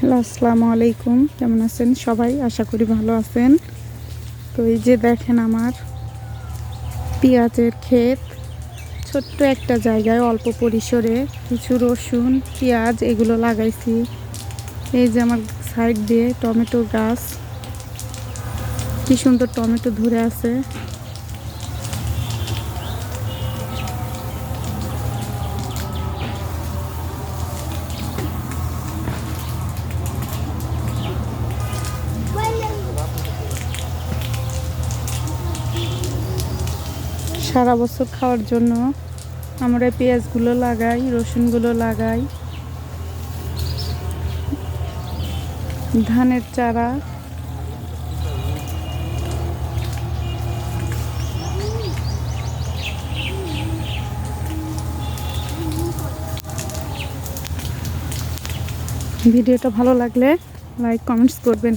Hello, আসসালামু আলাইকুম। কেমন আছেন সবাই? আশা করি ভালো আছেন। তো এই যে দেখেন আমার পেঁয়াজের ক্ষেত, ছোট্ট একটা জায়গায় অল্প পরিসরে কিছু রসুন, পেঁয়াজ এগুলো লাগাইছি। এই যে আমার সাইড দিয়ে টমেটো গাছ, কি সুন্দর টমেটো ধরে আছে। সারা বছর খাওয়ার জন্য আমরা পেঁয়াজগুলো লাগাই, রসুনগুলো লাগাই। ধানের চারা, ভিডিওটা ভালো লাগলে লাইক কমেন্টস করবেন।